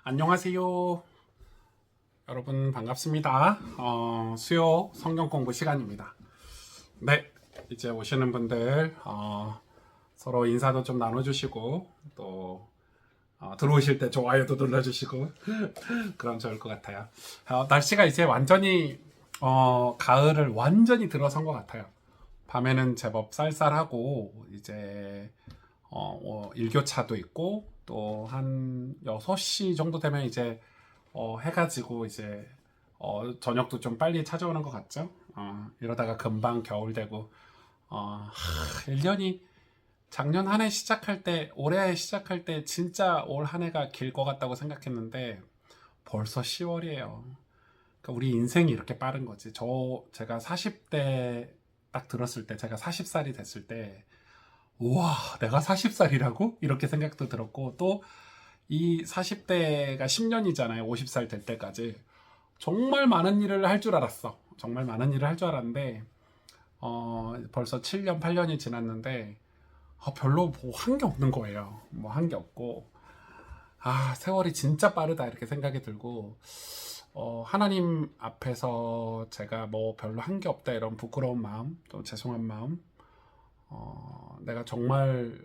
안녕하세요. 여러분 반갑습니다. 수요 성경 공부 시간입니다. 네, 이제 오시는 분들 서로 인사도 좀 나눠주시고 또 들어오실 때 좋아요도 눌러주시고 그럼 좋을 것 같아요. 날씨가 이제 완전히 가을을 완전히 들어선 것 같아요. 밤에는 제법 쌀쌀하고 이제 일교차도 있고 또 한 6시 정도 되면 이제 해가지고 이제 저녁도 좀 빨리 찾아오는 것 같죠? 이러다가 금방 겨울 되고 1년이 작년 한 해 시작할 때 올해 시작할 때 진짜 올 한 해가 길 것 같다고 생각했는데 벌써 10월이에요. 그러니까 우리 인생이 이렇게 빠른 거지. 제가 40대 딱 들었을 때 제가 40살이 됐을 때 우와, 내가 40살이라고? 이렇게 생각도 들었고, 또 이 40대가 10년이잖아요. 50살 될 때까지. 정말 많은 일을 할 줄 알았어. 정말 많은 일을 할 줄 알았는데, 벌써 7년, 8년이 지났는데, 별로 뭐 한 게 없는 거예요. 뭐 한 게 없고, 세월이 진짜 빠르다. 이렇게 생각이 들고, 하나님 앞에서 제가 뭐 별로 한 게 없다. 이런 부끄러운 마음, 또 죄송한 마음, 내가 정말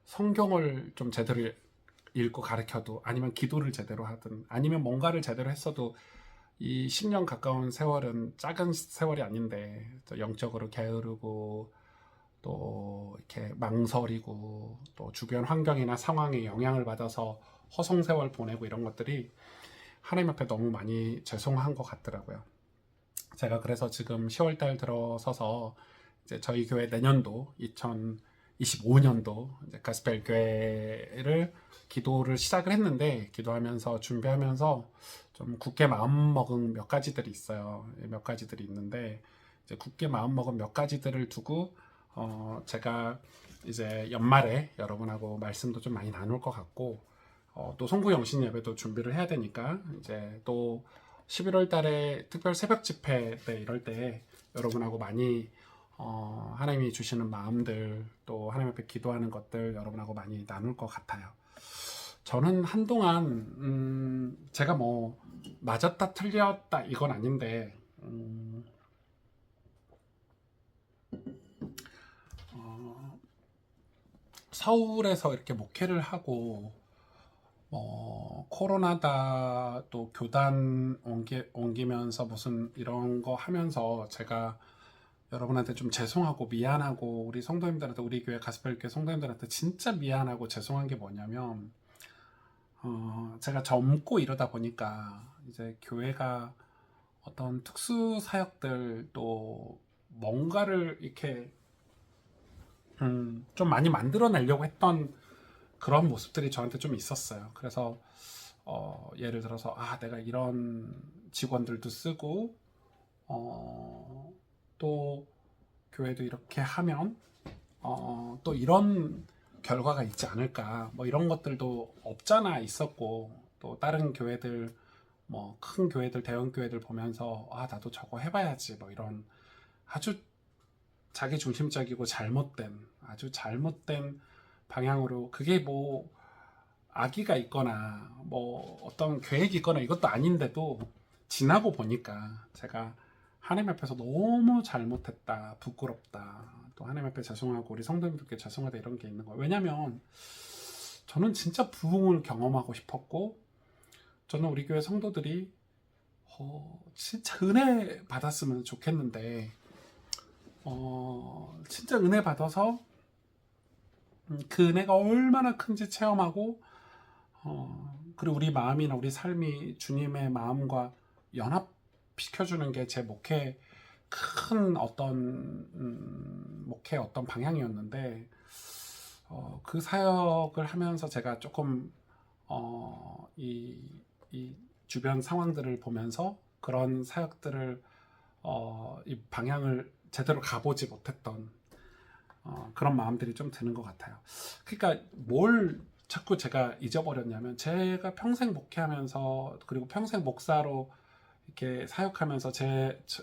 성경을 좀 제대로 읽고 가르쳐도 아니면 기도를 제대로 하든 아니면 뭔가를 제대로 했어도 이 10년 가까운 세월은 작은 세월이 아닌데 또 영적으로 게으르고 또 이렇게 망설이고 또 주변 환경이나 상황에 영향을 받아서 허송세월 보내고 이런 것들이 하나님 앞에 너무 많이 죄송한 것 같더라고요. 제가 그래서 지금 10월달 들어서서 이제 저희 교회 내년도 2025년도 이제 가스펠 교회를 기도를 시작을 했는데 기도하면서 준비하면서 좀 굳게 마음 먹은 몇 가지들이 있어요. 몇 가지들이 있는데 이제 굳게 마음 먹은 몇 가지들을 두고 제가 이제 연말에 여러분하고 말씀도 좀 많이 나눌 것 같고 또 송구 영신 예배도 준비를 해야 되니까 이제 또 11월 달에 특별 새벽 집회 때 이럴 때 여러분하고 많이 하나님이 주시는 마음들 또 하나님 앞에 기도하는 것들 여러분하고 많이 나눌 것 같아요. 저는 한동안 제가 뭐 맞았다 틀렸다 이건 아닌데 서울에서 이렇게 목회를 하고 코로나다 또 교단 옮기면서 무슨 이런 거 하면서 제가 여러분한테 좀 죄송하고 미안하고 우리 성도님들한테 우리 교회 가스펠교회 성도님들한테 진짜 미안하고 죄송한 게 뭐냐면 제가 젊고 이러다 보니까 이제 교회가 어떤 특수 사역들 또 뭔가를 이렇게 좀 많이 만들어내려고 했던 그런 모습들이 저한테 좀 있었어요. 그래서 예를 들어서 내가 이런 직원들도 쓰고 또 교회도 이렇게 하면 또 이런 결과가 있지 않을까 뭐 이런 것들도 없잖아 있었고 또 다른 교회들 뭐 큰 교회들 대형 교회들 보면서 나도 저거 해봐야지 뭐 이런 아주 자기 중심적이고 잘못된 아주 잘못된 방향으로 그게 뭐 악의가 있거나 뭐 어떤 계획이 있거나 이것도 아닌데도 지나고 보니까 제가 하나님 앞에서 너무 잘못했다 부끄럽다 또 하나님 앞에 죄송하고 우리 성도님들께 죄송하다 이런 게 있는 거예요. 왜냐면 저는 진짜 부흥을 경험하고 싶었고 저는 우리 교회 성도들이 진짜 은혜 받았으면 좋겠는데 진짜 은혜 받아서 그 은혜가 얼마나 큰지 체험하고 그리고 우리 마음이나 우리 삶이 주님의 마음과 연합시켜주는 게 제 목회 큰 어떤 목회 어떤 방향이었는데 그 사역을 하면서 제가 조금 이 주변 상황들을 보면서 그런 사역들을 이 방향을 제대로 가보지 못했던 그런 마음들이 좀 드는 것 같아요. 그러니까 뭘 자꾸 제가 잊어버렸냐면 제가 평생 목회하면서 그리고 평생 목사로 이렇게 사역하면서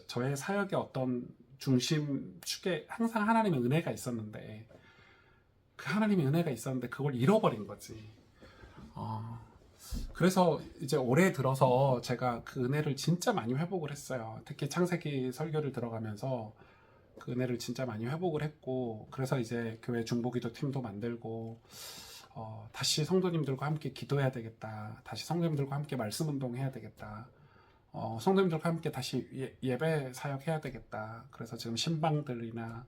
저의 사역의 어떤 중심축에 항상 하나님의 은혜가 있었는데 그 하나님의 은혜가 있었는데 그걸 잃어버린 거지. 그래서 이제 올해 들어서 제가 그 은혜를 진짜 많이 회복을 했어요. 특히 창세기 설교를 들어가면서 그 은혜를 진짜 많이 회복을 했고, 그래서 이제 교회 중보기도 팀도 만들고, 다시 성도님들과 함께 기도해야 되겠다. 다시 성도님들과 함께 말씀 운동해야 되겠다. 성도님들과 함께 다시 예배 사역해야 되겠다. 그래서 지금 신방들이나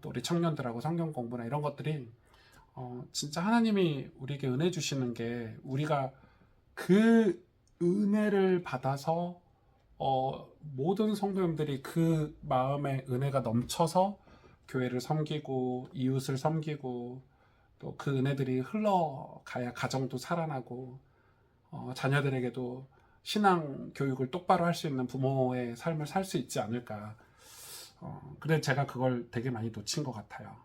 또 우리 청년들하고 성경 공부나 이런 것들이 진짜 하나님이 우리에게 은혜 주시는 게, 우리가 그 은혜를 받아서 모든 성도님들이 그 마음에 은혜가 넘쳐서 교회를 섬기고 이웃을 섬기고, 또 그 은혜들이 흘러가야 가정도 살아나고 자녀들에게도 신앙 교육을 똑바로 할 수 있는 부모의 삶을 살 수 있지 않을까. 근데 제가 그걸 되게 많이 놓친 것 같아요.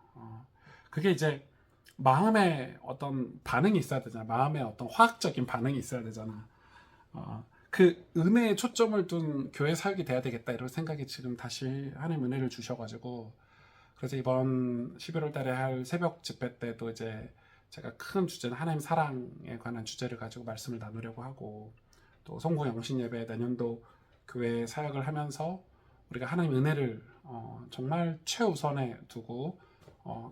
그게 이제 마음에 어떤 반응이 있어야 되잖아. 마음에 어떤 화학적인 반응이 있어야 되잖아. 그 은혜에 초점을 둔 교회 사역이 돼야 되겠다, 이런 생각이 지금 다시 하나님 은혜를 주셔가지고, 그래서 이번 11월 달에 할 새벽 집회 때도 이제 제가 큰 주제는 하나님 사랑에 관한 주제를 가지고 말씀을 나누려고 하고, 또 송구 영신 예배 내년도 교회 사역을 하면서 우리가 하나님 은혜를 정말 최우선에 두고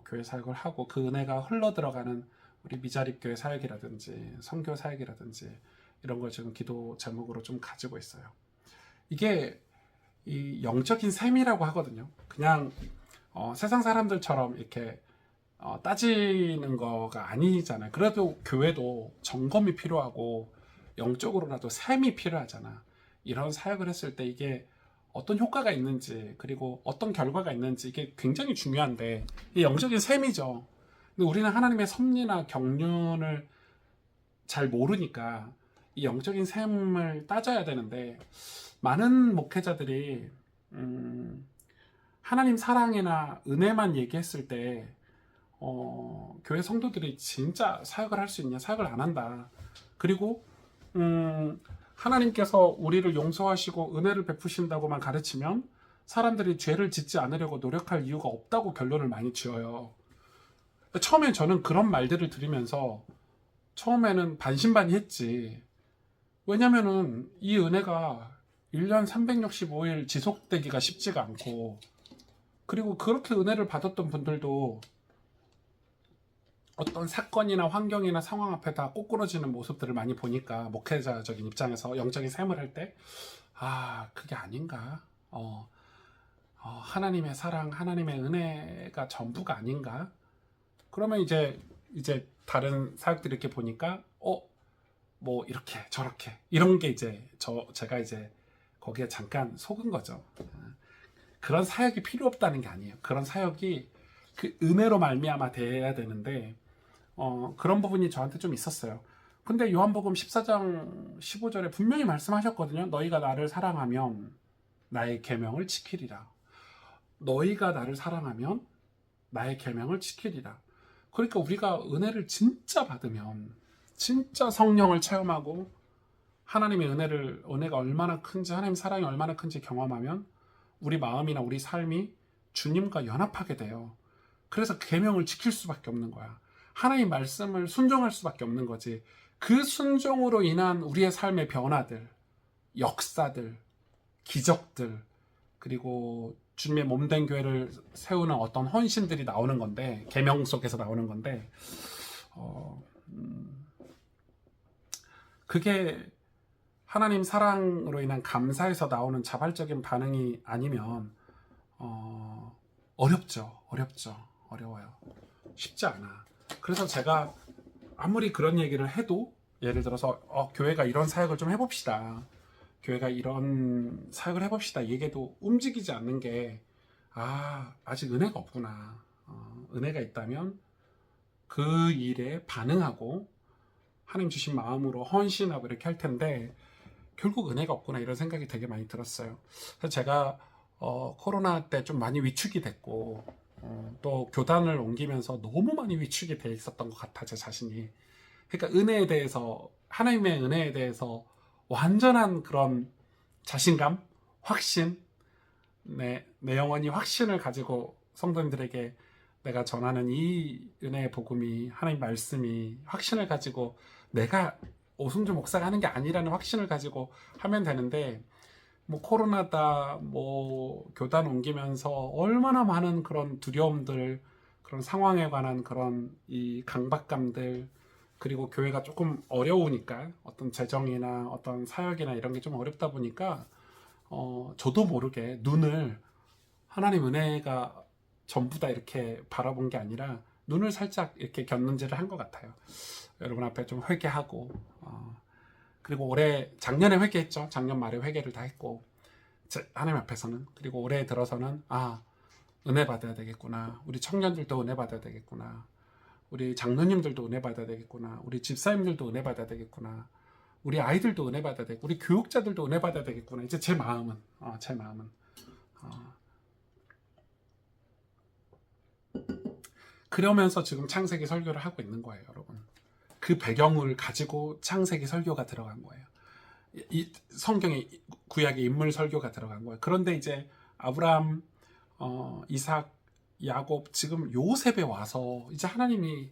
교회 사역을 하고, 그 은혜가 흘러 들어가는 우리 미자립 교회 사역이라든지 선교 사역이라든지 이런 걸 지금 기도 제목으로 좀 가지고 있어요. 이게 이 영적인 셈이라고 하거든요. 그냥 세상 사람들처럼 이렇게 따지는 거가 아니잖아요. 그래도 교회도 점검이 필요하고 영적으로라도 셈이 필요하잖아. 이런 사역을 했을 때 이게 어떤 효과가 있는지, 그리고 어떤 결과가 있는지, 이게 굉장히 중요한데, 이 영적인 셈이죠. 근데 우리는 하나님의 섭리나 경륜을 잘 모르니까 이 영적인 셈을 따져야 되는데, 많은 목회자들이 하나님 사랑이나 은혜만 얘기했을 때 교회 성도들이 진짜 사역을 할 수 있냐, 사역을 안 한다. 그리고 하나님께서 우리를 용서하시고 은혜를 베푸신다고만 가르치면 사람들이 죄를 짓지 않으려고 노력할 이유가 없다고 결론을 많이 지어요. 처음에 저는 그런 말들을 들으면서 처음에는 반신반의했지. 왜냐면은 이 은혜가 1년 365일 지속되기가 쉽지가 않고, 그리고 그렇게 은혜를 받았던 분들도 어떤 사건이나 환경이나 상황 앞에 다 꼬꾸러지는 모습들을 많이 보니까, 목회자적인 입장에서 영적인 셈을 할 때, 그게 아닌가? 하나님의 사랑, 하나님의 은혜가 전부가 아닌가? 그러면 이제 다른 사역들이 이렇게 보니까, 뭐 이렇게 저렇게 이런 게 이제 제가 이제 거기에 잠깐 속은 거죠. 그런 사역이 필요 없다는 게 아니에요. 그런 사역이 그 은혜로 말미암아 돼야 되는데, 그런 부분이 저한테 좀 있었어요. 근데 요한복음 14장 15절에 분명히 말씀하셨거든요. 너희가 나를 사랑하면 나의 계명을 지키리라. 너희가 나를 사랑하면 나의 계명을 지키리라. 그러니까 우리가 은혜를 진짜 받으면, 진짜 성령을 체험하고 하나님의 은혜가 얼마나 큰지, 하나님 사랑이 얼마나 큰지 경험하면 우리 마음이나 우리 삶이 주님과 연합하게 돼요. 그래서 계명을 지킬 수밖에 없는 거야. 하나님 말씀을 순종할 수밖에 없는 거지. 그 순종으로 인한 우리의 삶의 변화들, 역사들, 기적들, 그리고 주님의 몸된 교회를 세우는 어떤 헌신들이 나오는 건데, 계명 속에서 나오는 건데, 그게 하나님 사랑으로 인한 감사에서 나오는 자발적인 반응이 아니면 어려워요. 쉽지 않아. 그래서 제가 아무리 그런 얘기를 해도, 예를 들어서 교회가 이런 사역을 좀 해봅시다, 교회가 이런 사역을 해봅시다 얘기해도 움직이지 않는 게, 아직 은혜가 없구나. 은혜가 있다면 그 일에 반응하고 하나님 주신 마음으로 헌신하고 이렇게 할 텐데, 결국 은혜가 없구나, 이런 생각이 되게 많이 들었어요. 그래서 제가 코로나 때 좀 많이 위축이 됐고, 또 교단을 옮기면서 너무 많이 위축이 돼 있었던 것 같아, 제 자신이. 그러니까 은혜에 대해서, 하나님의 은혜에 대해서 완전한 그런 자신감, 확신, 내 영혼이 확신을 가지고 성도님들에게 내가 전하는 이 은혜의 복음이, 하나님 말씀이 확신을 가지고 내가 오승주 목사가 하는 게 아니라는 확신을 가지고 하면 되는데, 뭐 코로나다, 뭐 교단 옮기면서 얼마나 많은 그런 두려움들, 그런 상황에 관한 그런 이 강박감들, 그리고 교회가 조금 어려우니까 어떤 재정이나 어떤 사역이나 이런 게 좀 어렵다 보니까 저도 모르게 눈을 하나님 은혜가 전부다 이렇게 바라본 게 아니라 눈을 살짝 이렇게 곁눈질을 한 것 같아요. 여러분 앞에 좀 회개하고, 그리고 올해 작년에 회개했죠. 작년 말에 회개를 다 했고, 하나님 앞에서는. 그리고 올해 들어서는 은혜 받아야 되겠구나, 우리 청년들도 은혜 받아야 되겠구나, 우리 장로님들도 은혜 받아야 되겠구나, 우리 집사님들도 은혜 받아야 되겠구나, 우리 아이들도 은혜 받아야 되겠구나, 우리 교육자들도 은혜 받아야 되겠구나. 이제 제 마음은 어, 그러면서 지금 창세기 설교를 하고 있는 거예요, 여러분. 그 배경을 가지고 창세기 설교가 들어간 거예요. 이 성경의 구약의 인물 설교가 들어간 거예요. 그런데 이제 아브라함, 이삭, 야곱, 지금 요셉에 와서 이제 하나님이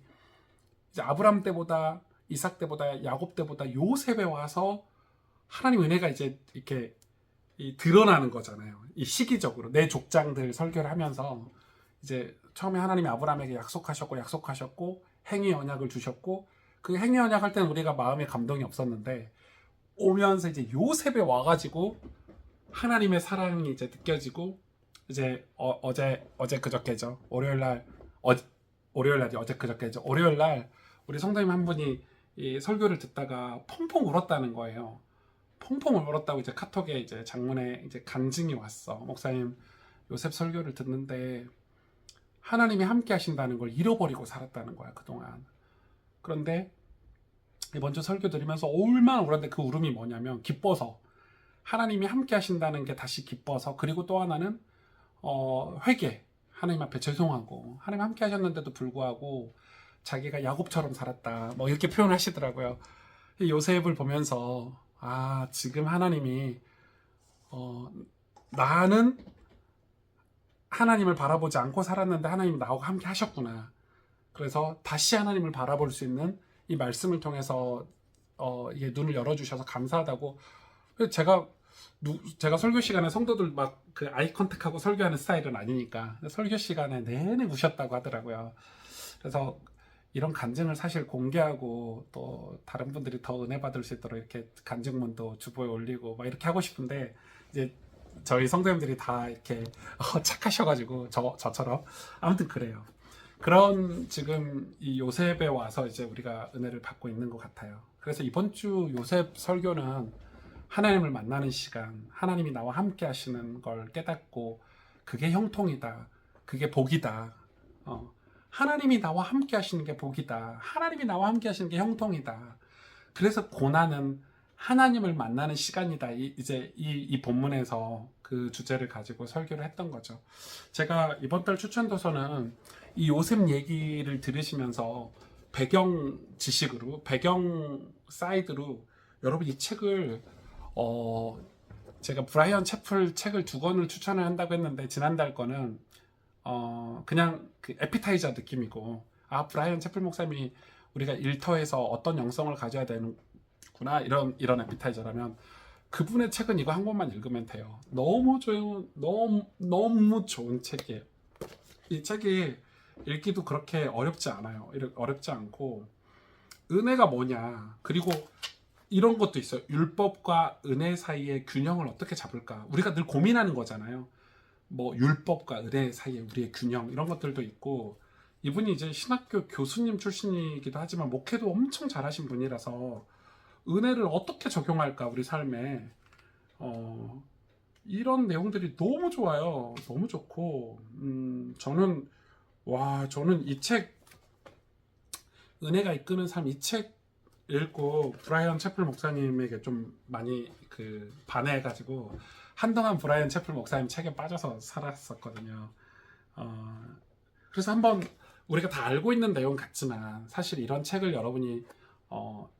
이제 아브라함 때보다, 이삭 때보다, 야곱 때보다 요셉에 와서 하나님 은혜가 이제 이렇게 드러나는 거잖아요. 이 시기적으로 내 족장들 설교를 하면서 이제 처음에 하나님이 아브라함에게 약속하셨고 행위 언약을 주셨고, 그 행위 언약 할 때는 우리가 마음에 감동이 없었는데, 오면서 이제 요셉에 와가지고 하나님의 사랑이 이제 느껴지고, 이제 어제 그저께죠. 어제 그저께죠. 월요일 날 우리 성도님 한 분이 이 설교를 듣다가 펑펑 울었다는 거예요. 펑펑 울었다고 이제 카톡에 이제 장문에 이제 간증이 왔어. 목사님, 요셉 설교를 듣는데 하나님이 함께 하신다는 걸 잃어버리고 살았다는 거야, 그동안. 그런데 먼저 설교 드리면서 얼마나 울었는데, 그 울음이 뭐냐면 기뻐서, 하나님이 함께 하신다는 게 다시 기뻐서, 그리고 또 하나는 회개, 하나님 앞에 죄송하고, 하나님 함께 하셨는데도 불구하고 자기가 야곱처럼 살았다, 뭐 이렇게 표현하시더라고요. 요셉을 보면서 지금 하나님이 나는 하나님을 바라보지 않고 살았는데 하나님이 나하고 함께 하셨구나. 그래서 다시 하나님을 바라볼 수 있는 이 말씀을 통해서 이게 눈을 열어주셔서 감사하다고. 제가 설교 시간에 성도들 막 그 아이 컨택하고 설교하는 스타일은 아니니까 설교 시간에 내내 우셨다고 하더라고요. 그래서 이런 간증을 사실 공개하고 또 다른 분들이 더 은혜 받을 수 있도록 이렇게 간증문도 주보에 올리고 막 이렇게 하고 싶은데, 이제 저희 성도님들이 다 이렇게 착하셔가지고 저처럼 아무튼 그래요. 그런 지금 이 요셉에 와서 이제 우리가 은혜를 받고 있는 것 같아요. 그래서 이번 주 요셉 설교는 하나님을 만나는 시간, 하나님이 나와 함께 하시는 걸 깨닫고, 그게 형통이다, 그게 복이다, 하나님이 나와 함께 하시는 게 복이다, 하나님이 나와 함께 하시는 게 형통이다. 그래서 고난은 하나님을 만나는 시간이다. 이제 이 본문에서 그 주제를 가지고 설교를 했던 거죠. 제가 이번 달 추천 도서는 이 요셉 얘기를 들으시면서 배경 지식으로, 배경 사이드로 여러분 이 책을 제가 브라이언 채플 책을 2권을 추천을 한다고 했는데, 지난달 거는 그냥 그 에피타이저 느낌이고, 브라이언 채플 목사님이 우리가 일터에서 어떤 영성을 가져야 되는구나, 이런 에피타이저라면 그분의 책은 이거 한 권만 읽으면 돼요. 너무 좋은 책이에요. 이 책이 읽기도 그렇게 어렵지 않아요. 어렵지 않고, 은혜가 뭐냐, 그리고 이런 것도 있어요. 율법과 은혜 사이의 균형을 어떻게 잡을까, 우리가 늘 고민하는 거잖아요. 뭐 율법과 은혜 사이의 우리의 균형, 이런 것들도 있고, 이분이 이제 신학교 교수님 출신이기도 하지만 목회도 엄청 잘하신 분이라서 은혜를 어떻게 적용할까 우리 삶에, 이런 내용들이 너무 좋아요. 너무 좋고, 저는 이 책, 은혜가 이끄는 삶, 이 책 읽고 브라이언 채플 목사님에게 좀 많이 반해가지고 한동안 브라이언 채플 목사님 책에 빠져서 살았었거든요. 그래서 한번, 우리가 다 알고 있는 내용 같지만 사실 이런 책을 여러분이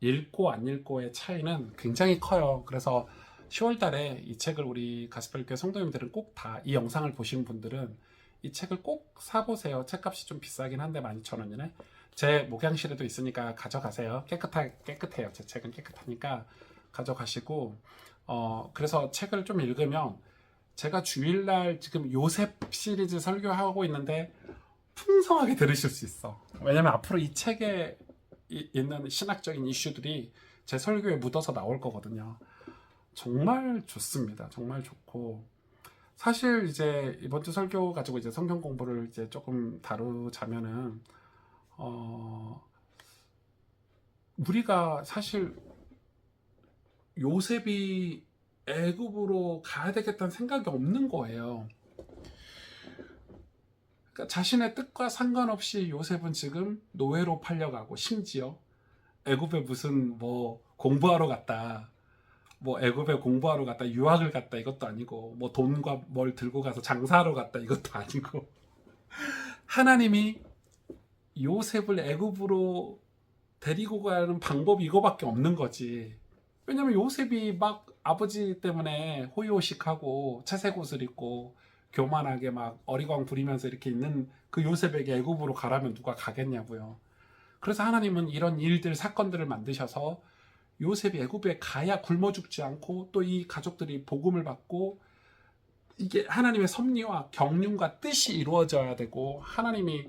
읽고 안 읽고의 차이는 굉장히 커요. 그래서 10월 달에 이 책을 우리 가스펠교회 성도님들은 꼭 다, 이 영상을 보신 분들은 이 책을 꼭 사보세요. 책값이 좀 비싸긴 한데 12,000원이네. 제 목양실에도 있으니까 가져가세요. 깨끗해요. 제 책은 깨끗하니까 가져가시고, 그래서 책을 좀 읽으면 제가 주일날 지금 요셉 시리즈 설교하고 있는데 풍성하게 들으실 수 있어. 왜냐면 앞으로 이 책에 있는 신학적인 이슈들이 제 설교에 묻어서 나올 거거든요. 정말 좋습니다. 정말 좋고, 사실 이제 이번 주 설교 가지고 이제 성경 공부를 이제 조금 다루자면은, 우리가 사실 요셉이 애굽으로 가야 되겠다는 생각이 없는 거예요. 그러니까 자신의 뜻과 상관없이 요셉은 지금 노예로 팔려가고, 심지어 애굽에 무슨 뭐 공부하러 갔다, 뭐 애굽에 공부하러 갔다, 유학을 갔다 이것도 아니고, 뭐 돈과 뭘 들고 가서 장사하러 갔다 이것도 아니고, 하나님이 요셉을 애굽으로 데리고 가는 방법이 이거밖에 없는 거지. 왜냐면 요셉이 막 아버지 때문에 호의호식하고 채색 옷을 입고 교만하게 막 어리광 부리면서 이렇게 있는 그 요셉에게 애굽으로 가라면 누가 가겠냐고요. 그래서 하나님은 이런 일들, 사건들을 만드셔서 요셉이 애굽에 가야 굶어 죽지 않고, 또 이 가족들이 복음을 받고, 이게 하나님의 섭리와 경륜과 뜻이 이루어져야 되고, 하나님이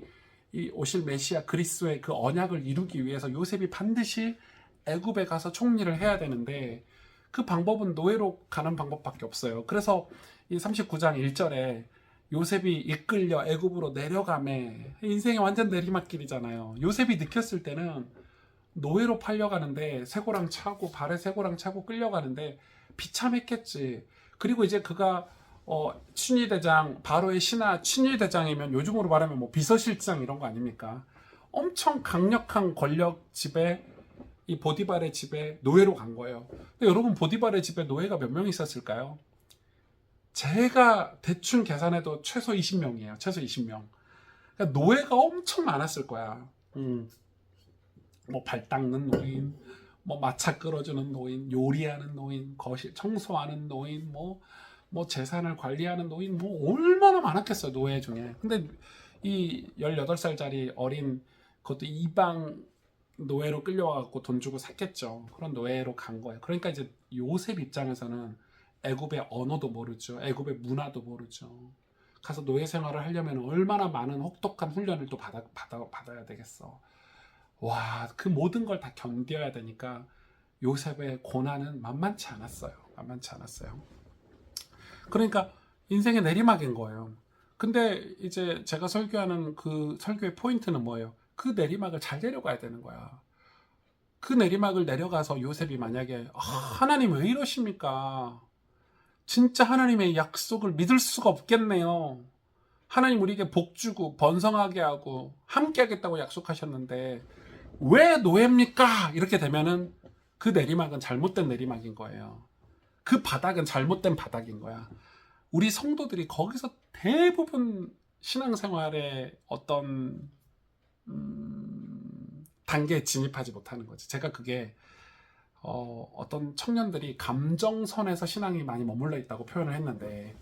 이 오실 메시아 그리스도의 그 언약을 이루기 위해서 요셉이 반드시 애굽에 가서 총리를 해야 되는데, 그 방법은 노예로 가는 방법밖에 없어요. 그래서 이 39장 1절에 요셉이 이끌려 애굽으로 내려가매, 인생의 완전 내리막길이잖아요. 요셉이 느꼈을 때는 노예로 팔려가는데 쇠고랑 차고, 발에 쇠고랑 차고 끌려가는데 비참했겠지. 그리고 이제 그가 친위대장, 바로의 신하 친위대장이면 요즘으로 말하면 뭐 비서실장 이런 거 아닙니까? 엄청 강력한 권력 집에, 이 보디발의 집에 노예로 간 거예요. 근데 여러분, 보디발의 집에 노예가 몇 명 있었을까요? 제가 대충 계산해도 최소 20명이에요. 최소 20명. 그러니까 노예가 엄청 많았을 거야. 뭐 발 닦는 노인, 뭐 마차 끌어주는 노인, 요리하는 노인, 거실 청소하는 노인, 뭐 재산을 관리하는 노인, 뭐 얼마나 많았겠어요, 노예 중에. 근데 이 18살짜리 어린, 그것도 이방 노예로 끌려와갖고 돈 주고 샀겠죠. 그런 노예로 간 거예요. 그러니까 이제 요셉 입장에서는 애굽의 언어도 모르죠. 애굽의 문화도 모르죠. 가서 노예 생활을 하려면 얼마나 많은 혹독한 훈련을 또 받아야 되겠어. 와, 그 모든 걸 다 견뎌야 되니까 요셉의 고난은 만만치 않았어요. 만만치 않았어요. 그러니까 인생의 내리막인 거예요. 근데 이제 제가 설교하는 그 설교의 포인트는 뭐예요? 그 내리막을 잘 내려가야 되는 거야. 그 내리막을 내려가서 요셉이 만약에 하나님 왜 이러십니까? 진짜 하나님의 약속을 믿을 수가 없겠네요. 하나님 우리에게 복 주고 번성하게 하고 함께 하겠다고 약속하셨는데 왜 노예입니까? 이렇게 되면은 그 내리막은 잘못된 내리막인 거예요. 그 바닥은 잘못된 바닥인 거야. 우리 성도들이 거기서 대부분 신앙생활에 어떤 단계에 진입하지 못하는 거지. 제가 그게 어떤 청년들이 감정선에서 신앙이 많이 머물러 있다고 표현을 했는데,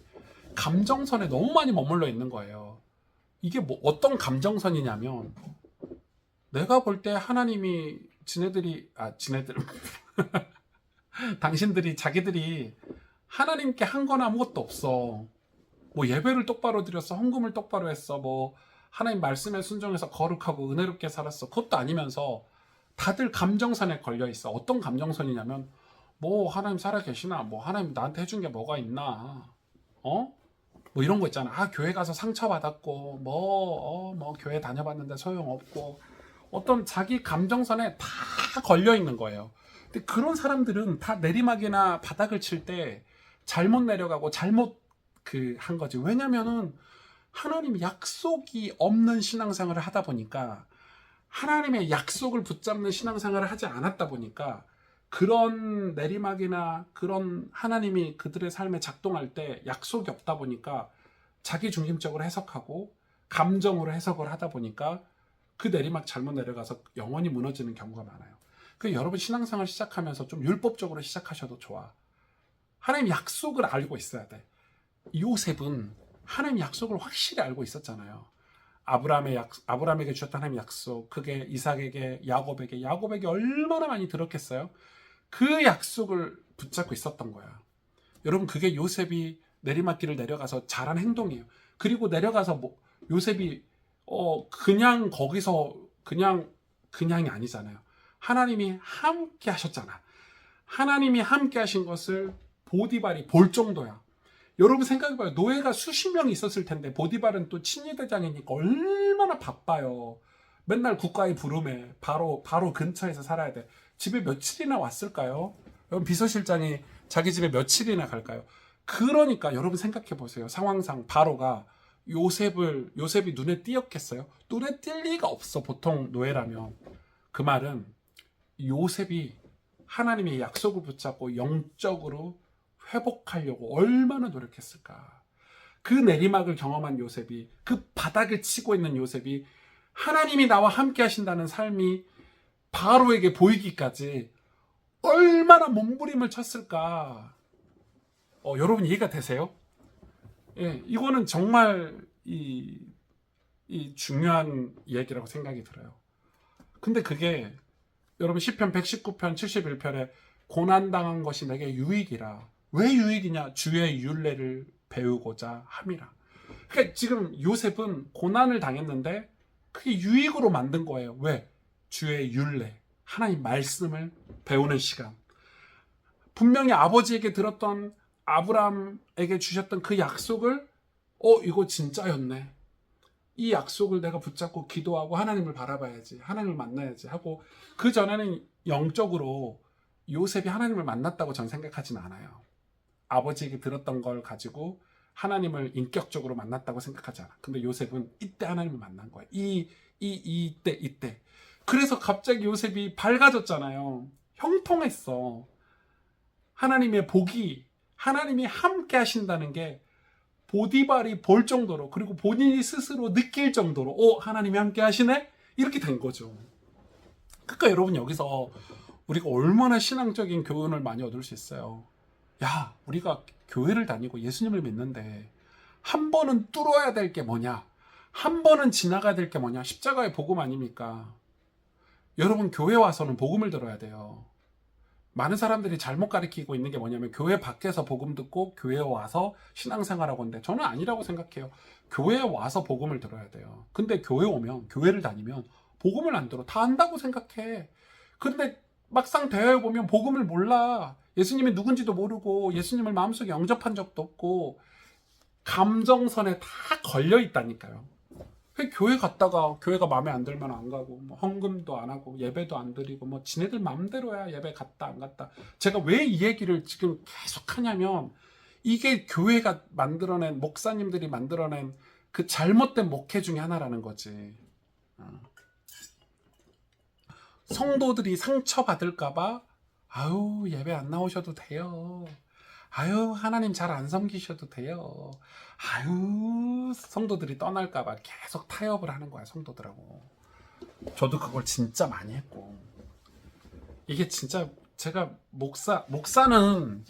감정선에 너무 많이 머물러 있는 거예요. 이게 뭐 어떤 감정선이냐면, 내가 볼 때 하나님이 당신들이 자기들이 하나님께 한 건 아무것도 없어. 뭐 예배를 똑바로 드렸어, 헌금을 똑바로 했어, 뭐 하나님 말씀에 순종해서 거룩하고 은혜롭게 살았어. 그것도 아니면서 다들 감정선에 걸려 있어. 어떤 감정선이냐면, 뭐 하나님 살아 계시나, 뭐 하나님 나한테 해준 게 뭐가 있나, 뭐 이런 거 있잖아. 교회 가서 상처받았고, 뭐 교회 다녀봤는데 소용없고, 어떤 자기 감정선에 다 걸려 있는 거예요. 근데 그런 사람들은 다 내리막이나 바닥을 칠 때 잘못 내려가고 잘못 한 거지. 왜냐면은 하나님 약속이 없는 신앙생활을 하다 보니까, 하나님의 약속을 붙잡는 신앙생활을 하지 않았다 보니까, 그런 내리막이나 그런 하나님이 그들의 삶에 작동할 때 약속이 없다 보니까 자기 중심적으로 해석하고 감정으로 해석을 하다 보니까 그 내리막 잘못 내려가서 영원히 무너지는 경우가 많아요. 그래서 여러분 신앙생활 시작하면서 좀 율법적으로 시작하셔도 좋아. 하나님 약속을 알고 있어야 돼. 요셉은 하나님 약속을 확실히 알고 있었잖아요. 아브라함에게 주셨던 하나님의 약속, 그게 이삭에게, 야곱에게 얼마나 많이 들었겠어요? 그 약속을 붙잡고 있었던 거야. 여러분, 그게 요셉이 내리막길을 내려가서 잘한 행동이에요. 그리고 내려가서 요셉이 그냥 거기서 그냥이 아니잖아요. 하나님이 함께 하셨잖아. 하나님이 함께 하신 것을 보디발이 볼 정도야. 여러분 생각해봐요. 노예가 수십 명 있었을 텐데 보디발은 또 친위대장이니까 얼마나 바빠요. 맨날 국가의 부름에 바로 근처에서 살아야 돼. 집에 며칠이나 왔을까요? 여러분, 비서실장이 자기 집에 며칠이나 갈까요? 그러니까 여러분 생각해보세요. 상황상 바로가 요셉이 눈에 띄었겠어요? 눈에 띌 리가 없어, 보통 노예라면. 그 말은 요셉이 하나님의 약속을 붙잡고 영적으로 회복하려고 얼마나 노력했을까. 그 내리막을 경험한 요셉이, 그 바닥을 치고 있는 요셉이 하나님이 나와 함께 하신다는 삶이 바로에게 보이기까지 얼마나 몸부림을 쳤을까. 여러분 이해가 되세요? 예, 이거는 정말 이 중요한 얘기라고 생각이 들어요. 근데 그게 여러분 시편 119편 71편에 고난당한 것이 내게 유익이라. 왜 유익이냐? 주의 율례를 배우고자 함이라. 그러니까 지금 요셉은 고난을 당했는데 그게 유익으로 만든 거예요. 왜? 주의 율례, 하나님 말씀을 배우는 시간. 분명히 아버지에게 들었던, 아브라함에게 주셨던 그 약속을 이거 진짜였네. 이 약속을 내가 붙잡고 기도하고 하나님을 바라봐야지, 하나님을 만나야지 하고, 그 전에는 영적으로 요셉이 하나님을 만났다고 전 생각하진 않아요. 아버지에게 들었던 걸 가지고 하나님을 인격적으로 만났다고 생각하지 않아. 근데 요셉은 이때 하나님을 만난 거예요. 이때. 그래서 갑자기 요셉이 밝아졌잖아요. 형통했어. 하나님의 복이, 하나님이 함께 하신다는 게 보디발이 볼 정도로, 그리고 본인이 스스로 느낄 정도로 하나님이 함께 하시네? 이렇게 된 거죠. 그러니까 여러분, 여기서 우리가 얼마나 신앙적인 교훈을 많이 얻을 수 있어요. 야, 우리가 교회를 다니고 예수님을 믿는데 한 번은 뚫어야 될 게 뭐냐? 한 번은 지나가야 될 게 뭐냐? 십자가의 복음 아닙니까? 여러분, 교회 와서는 복음을 들어야 돼요. 많은 사람들이 잘못 가르치고 있는 게 뭐냐면 교회 밖에서 복음 듣고 교회에 와서 신앙생활하고 있는데, 저는 아니라고 생각해요. 교회에 와서 복음을 들어야 돼요. 근데 교회를 다니면 복음을 안 들어. 다 안다고 생각해. 근데 막상 대화해 보면 복음을 몰라. 예수님이 누군지도 모르고 예수님을 마음속에 영접한 적도 없고 감정선에 다 걸려 있다니까요. 교회 갔다가 교회가 마음에 안 들면 안 가고, 헌금도 안 하고, 예배도 안 드리고, 지네들 마음대로야. 예배 갔다 안 갔다. 제가 왜 이 얘기를 지금 계속 하냐면, 이게 교회가 만들어낸, 목사님들이 만들어낸 그 잘못된 목회 중에 하나라는 거지. 성도들이 상처받을까봐 아유, 예배 안 나오셔도 돼요. 아유, 하나님 잘 안 섬기셔도 돼요. 아유, 성도들이 떠날까봐 계속 타협을 하는 거야, 성도들하고. 저도 그걸 진짜 많이 했고. 이게 진짜 제가 목사는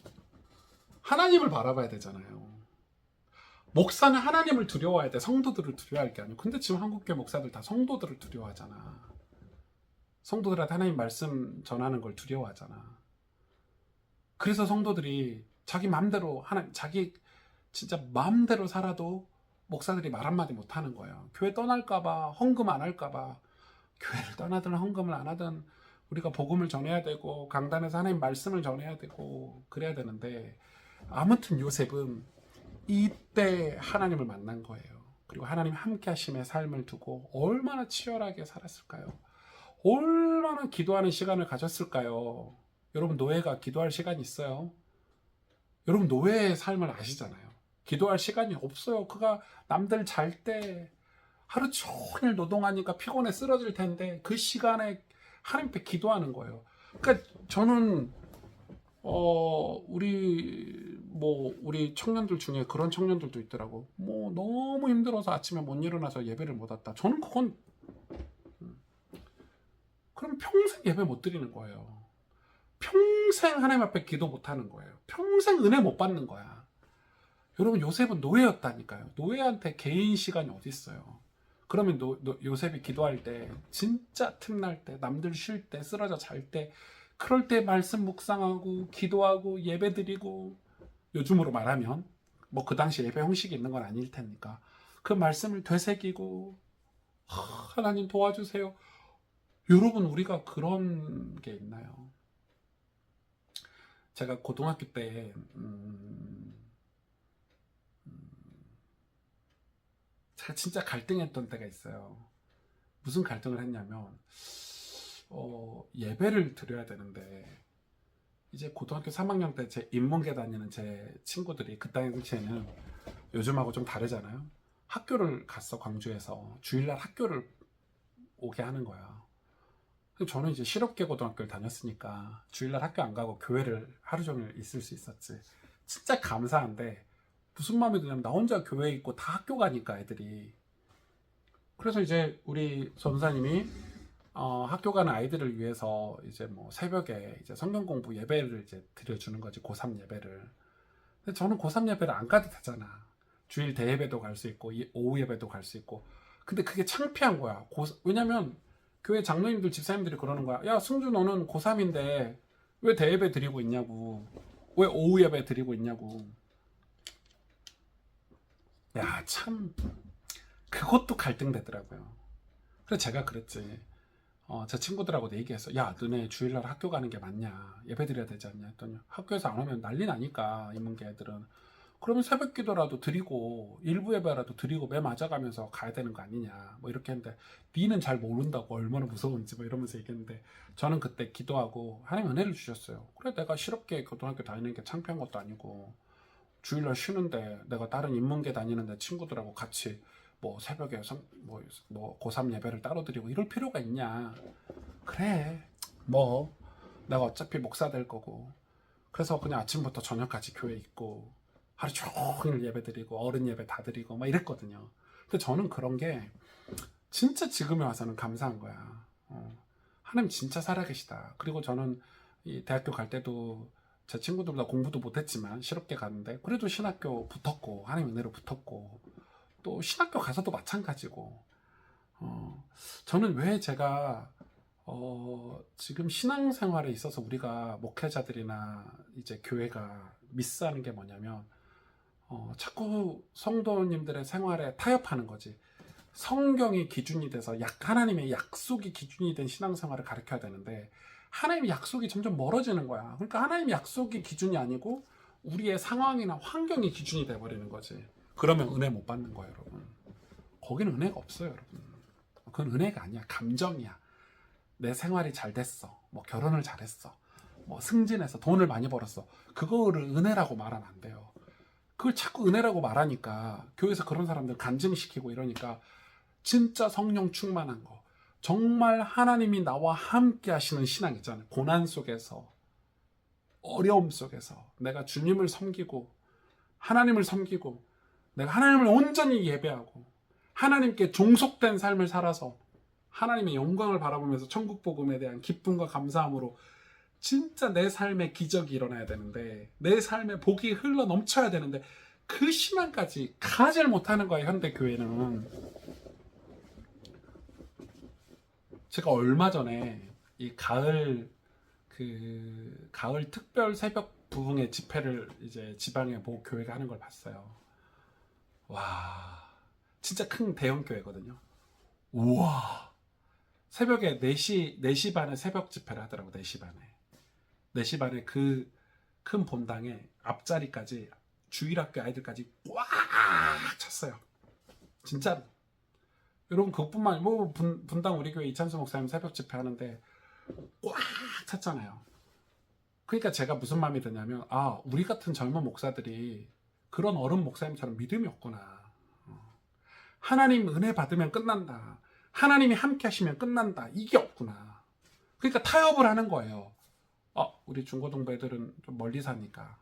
하나님을 바라봐야 되잖아요. 목사는 하나님을 두려워해야 돼. 성도들을 두려워할 게 아니고. 근데 지금 한국교회 목사들 다 성도들을 두려워하잖아. 성도들한테 하나님 말씀 전하는 걸 두려워하잖아. 그래서 성도들이 자기 마음대로 자기 진짜 마음대로 살아도 목사들이 말 한마디 못 하는 거예요. 교회 떠날까봐, 헌금 안 할까봐. 교회를 떠나든 헌금을 안 하든 우리가 복음을 전해야 되고 강단에서 하나님 말씀을 전해야 되고 그래야 되는데, 아무튼 요셉은 이때 하나님을 만난 거예요. 그리고 하나님 함께 하심의 삶을 두고 얼마나 치열하게 살았을까요? 얼마나 기도하는 시간을 가졌을까요? 여러분, 노예가 기도할 시간이 있어요? 여러분, 노예의 삶을 아시잖아요. 기도할 시간이 없어요. 그가 남들 잘 때 하루 종일 노동하니까 피곤해 쓰러질 텐데 그 시간에 하나님께 기도하는 거예요. 그러니까 저는 우리 청년들 중에 그런 청년들도 있더라고. 너무 힘들어서 아침에 못 일어나서 예배를 못 왔다. 저는 그럼 평생 예배 못 드리는 거예요. 평생 하나님 앞에 기도 못 하는 거예요. 평생 은혜 못 받는 거야. 여러분, 요셉은 노예였다니까요. 노예한테 개인 시간이 어디 있어요. 그러면 요셉이 기도할 때 진짜 틈날 때, 남들 쉴 때, 쓰러져 잘 때, 그럴 때 말씀 묵상하고 기도하고 예배드리고, 요즘으로 말하면 뭐 그 당시 예배 형식이 있는 건 아닐 테니까 그 말씀을 되새기고 하나님 도와주세요. 여러분, 우리가 그런 게 있나요? 제가 고등학교 때 제가 진짜 갈등했던 때가 있어요. 무슨 갈등을 했냐면 예배를 드려야 되는데, 이제 고등학교 3학년 때 제 인문계 다니는 제 친구들이, 그 당시에는 요즘하고 좀 다르잖아요. 학교를 갔어. 광주에서 주일날 학교를 오게 하는 거야. 저는 이제 실업계 고등학교를 다녔으니까 주일날 학교 안 가고 교회를 하루 종일 있을 수 있었지. 진짜 감사한데 무슨 마음이 드냐면, 나 혼자 교회에 있고 다 학교 가니까 애들이. 그래서 이제 우리 전사님이 학교 가는 아이들을 위해서 이제 뭐 새벽에 이제 성경 공부 예배를 이제 드려주는 거지, 고3 예배를. 근데 저는 고3 예배를 안 가도 되잖아. 주일 대예배도 갈 수 있고 오후 예배도 갈 수 있고. 근데 그게 창피한 거야. 왜냐면 교회 장로님들, 집사님들이 그러는 거야. 야, 승주, 너는 고3인데 왜 대예배 드리고 있냐고, 왜 오후 예배 드리고 있냐고. 야, 참, 그것도 갈등되더라고요. 그래서 제가 그랬지. 제 친구들하고도 얘기했어. 야, 너네 주일날 학교 가는 게 맞냐? 예배 드려야 되지 않냐? 했더니 학교에서 안 오면 난리 나니까, 인문계 애들은. 그러면 새벽 기도라도 드리고 일부 예배라도 드리고 매 맞아가면서 가야 되는 거 아니냐, 뭐 이렇게 했는데, 니는 잘 모른다고 얼마나 무서운지 뭐 이러면서 얘기했는데, 저는 그때 기도하고 하나님 은혜를 주셨어요. 그래, 내가 실업계 고등학교 다니는 게 창피한 것도 아니고, 주일날 쉬는데 내가 다른 인문계 다니는 내 친구들하고 같이 뭐 새벽에 뭐 고3 예배를 따로 드리고 이럴 필요가 있냐. 그래, 뭐 내가 어차피 목사 될 거고. 그래서 그냥 아침부터 저녁까지 교회 있고 하루 종일 예배 드리고 어른 예배 다 드리고 막 이랬거든요. 근데 저는 그런 게 진짜 지금에 와서는 감사한 거야. 하나님 진짜 살아계시다. 그리고 저는 이 대학교 갈 때도 제 친구들보다 공부도 못했지만 실업계 갔는데 그래도 신학교 붙었고, 하나님 은혜로 붙었고, 또 신학교 가서도 마찬가지고. 저는 왜 제가 지금 신앙생활에 있어서 우리가 목회자들이나 이제 교회가 미스하는 게 뭐냐면, 자꾸 성도님들의 생활에 타협하는 거지. 성경이 기준이 돼서 하나님의 약속이 기준이 된 신앙생활을 가르쳐야 되는데, 하나님의 약속이 점점 멀어지는 거야. 그러니까 하나님의 약속이 기준이 아니고 우리의 상황이나 환경이 기준이 돼버리는 거지. 그러면 은혜 못 받는 거예요, 여러분. 거기는 은혜가 없어요, 여러분. 그건 은혜가 아니야. 감정이야. 내 생활이 잘 됐어, 뭐 결혼을 잘했어, 뭐 승진해서 돈을 많이 벌었어, 그거를 은혜라고 말하면 안 돼요. 그걸 자꾸 은혜라고 말하니까 교회에서 그런 사람들 간증시키고 이러니까, 진짜 성령 충만한 거, 정말 하나님이 나와 함께 하시는 신앙 있잖아요. 고난 속에서, 어려움 속에서 내가 주님을 섬기고 하나님을 섬기고 내가 하나님을 온전히 예배하고 하나님께 종속된 삶을 살아서 하나님의 영광을 바라보면서 천국 복음에 대한 기쁨과 감사함으로 진짜 내 삶에 기적이 일어나야 되는데, 내 삶에 복이 흘러 넘쳐야 되는데, 그 신앙까지 가질 못하는 거예요, 현대 교회는. 제가 얼마 전에 이 가을 특별 새벽 부흥회 집회를 이제 지방의 모 교회가 하는 걸 봤어요. 와, 진짜 큰 대형 교회거든요. 우와, 새벽에 4시 반에 새벽 집회를 하더라고. 4시 반에. 4시 반에 그 큰 본당에 앞자리까지, 주일학교 아이들까지 꽉 찼어요. 진짜로. 여러분, 그것뿐만 아니고 뭐 분당 우리 교회 이찬수 목사님 새벽 집회 하는데 꽉 찼잖아요. 그러니까 제가 무슨 마음이 드냐면, 우리 같은 젊은 목사들이 그런 어른 목사님처럼 믿음이 없구나. 하나님 은혜 받으면 끝난다, 하나님이 함께 하시면 끝난다, 이게 없구나. 그러니까 타협을 하는 거예요. 우리 중고등부 애들은 좀 멀리 사니까,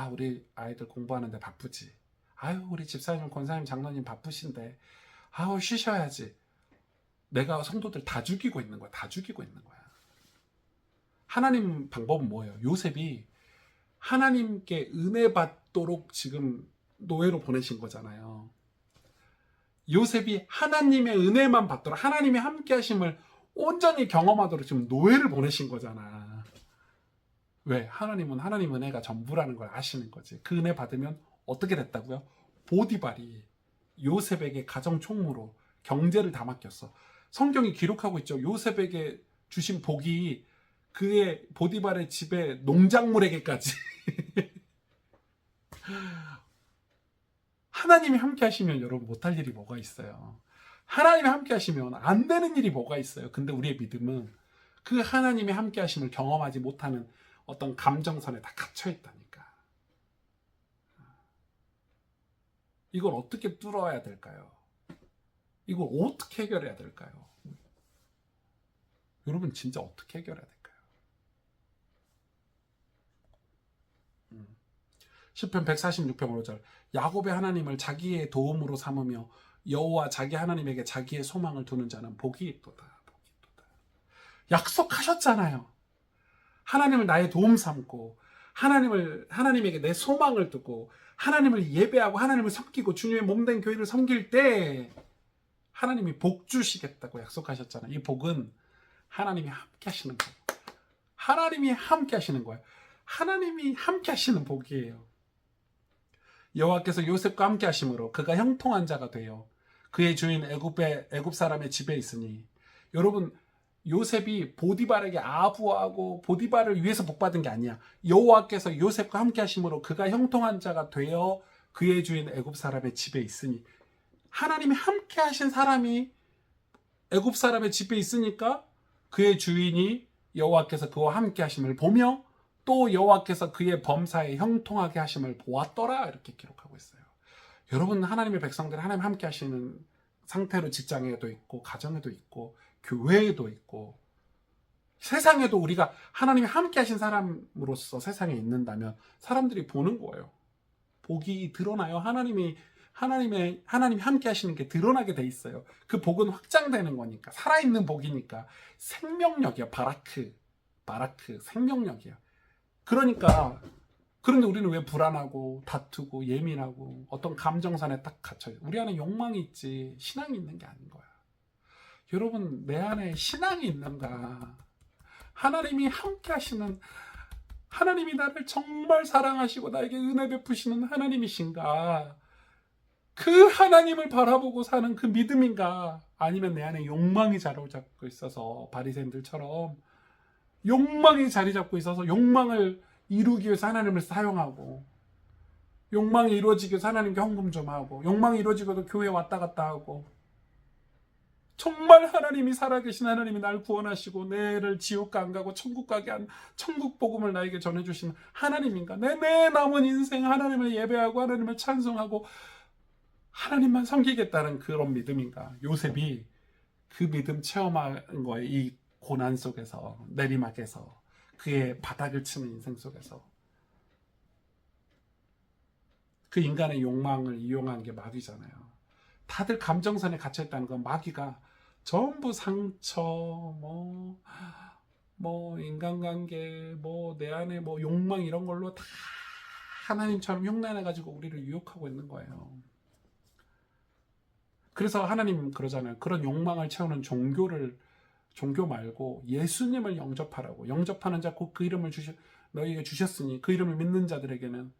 우리 아이들 공부하는데 바쁘지. 우리 집사님, 권사님, 장로님 바쁘신데 쉬셔야지. 내가 성도들 다 죽이고 있는 거야. 다 죽이고 있는 거야. 하나님 방법은 뭐예요? 요셉이 하나님께 은혜 받도록 지금 노예로 보내신 거잖아요. 요셉이 하나님의 은혜만 받도록 하나님의 함께 하심을 온전히 경험하도록 지금 노예를 보내신 거잖아. 왜? 하나님은 하나님 은혜가 전부라는 걸 아시는 거지. 그 은혜 받으면 어떻게 됐다고요? 보디발이 요셉에게 가정 총무로 경제를 다 맡겼어. 성경이 기록하고 있죠. 요셉에게 주신 복이 그의 보디발의 집에 농작물에게까지. 하나님이 함께 하시면 여러분 못할 일이 뭐가 있어요. 하나님이 함께 하시면 안 되는 일이 뭐가 있어요. 근데 우리의 믿음은 그 하나님의 함께 하심을 경험하지 못하는 어떤 감정선에 다 갇혀 있다니까. 이걸 어떻게 뚫어야 될까요? 이걸 어떻게 해결해야 될까요? 여러분 진짜 어떻게 해결해야 될까요? 시편 146편 5절 야곱의 하나님을 자기의 도움으로 삼으며 여호와 자기 하나님에게 자기의 소망을 두는 자는 복이 있도다. 복이 있도다. 약속하셨잖아요. 하나님을 나의 도움 삼고 하나님에게 내 소망을 두고 하나님을 예배하고 하나님을 섬기고 주님의 몸된 교회를 섬길 때 하나님이 복 주시겠다고 약속하셨잖아요. 이 복은 하나님이 함께 하시는 복. 하나님이 함께 하시는 거예요. 하나님이 함께 하시는 복이에요. 여호와께서 요셉과 함께 하심으로 그가 형통한 자가 되어 그의 주인 애굽 사람의 집에 있으니. 여러분 요셉이 보디발에게 아부하고 보디발을 위해서 복받은 게 아니야. 여호와께서 요셉과 함께 하심으로 그가 형통한 자가 되어 그의 주인 애굽 사람의 집에 있으니. 하나님이 함께 하신 사람이 애굽 사람의 집에 있으니까 그의 주인이 여호와께서 그와 함께 하심을 보며 또 여호와께서 그의 범사에 형통하게 하심을 보았더라. 이렇게 기록하고 있어요. 여러분 하나님의 백성들이 하나님 함께 하시는 상태로 직장에도 있고 가정에도 있고 교회에도 있고 세상에도 우리가 하나님이 함께 하신 사람으로서 세상에 있는다면 사람들이 보는 거예요. 복이 드러나요. 하나님이 함께 하시는 게 드러나게 돼 있어요. 그 복은 확장되는 거니까. 살아있는 복이니까. 생명력이야. 바라크 생명력이야. 그러니까 그런데 우리는 왜 불안하고 다투고 예민하고 어떤 감정선에 딱 갇혀요. 우리 안에 욕망이 있지 신앙이 있는 게 아닌 거야. 여러분 내 안에 신앙이 있는가? 하나님이 함께 하시는, 하나님이 나를 정말 사랑하시고 나에게 은혜 베푸시는 하나님이신가? 그 하나님을 바라보고 사는 그 믿음인가? 아니면 내 안에 욕망이 자리 잡고 있어서 바리새인들처럼 욕망이 자리 잡고 있어서 욕망을 이루기 위해서 하나님을 사용하고, 욕망이 이루어지기 위해서 하나님께 헌금 좀 하고, 욕망이 이루어지고도 교회 왔다 갔다 하고, 정말 하나님이 살아계신 하나님이 날 구원하시고 내를 지옥 안 가고 천국 가게 한 천국 복음을 나에게 전해주신 하나님인가? 내 남은 인생 하나님을 예배하고 하나님을 찬송하고 하나님만 섬기겠다는 그런 믿음인가? 요셉이 그 믿음 체험한 거예요. 이 고난 속에서, 내리막에서, 그의 바닥을 치는 인생 속에서. 그 인간의 욕망을 이용한 게 마귀잖아요. 다들 감정선에 갇혀있다는 건 마귀가 전부 상처, 인간관계, 내 안에 욕망 이런 걸로 다 하나님처럼 흉내내가지고 우리를 유혹하고 있는 거예요. 그래서 하나님 그러잖아요. 그런 욕망을 채우는 종교 말고 예수님을 영접하라고. 영접하는 자 곧 그 이름을 너희에게 주셨으니 그 이름을 믿는 자들에게는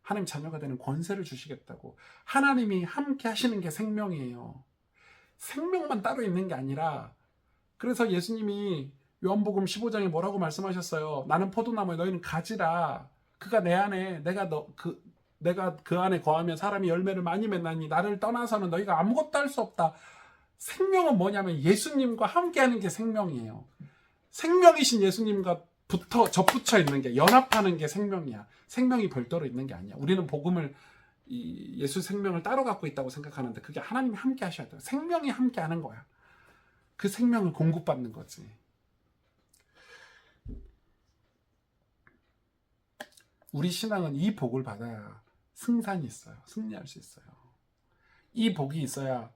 하나님 자녀가 되는 권세를 주시겠다고. 하나님이 함께 하시는 게 생명이에요. 생명만 따로 있는 게 아니라, 그래서 예수님이 요한복음 15장에 뭐라고 말씀하셨어요? 나는 포도나무에 너희는 가지라. 그가 내 안에, 내가 그 안에 거하면 사람이 열매를 많이 맺나니 나를 떠나서는 너희가 아무것도 할 수 없다. 생명은 뭐냐면 예수님과 함께하는 게 생명이에요. 생명이신 예수님과 접붙여 있는 게, 연합하는 게 생명이야. 생명이 별도로 있는 게 아니야. 우리는 복음을, 예수 생명을 따로 갖고 있다고 생각하는데 그게 하나님이 함께 하셔야 돼요. 생명이 함께 하는 거야. 그 생명을 공급받는 거지. 우리 신앙은 이 복을 받아야 승산이 있어요. 승리할 수 있어요. 이 복이 있어야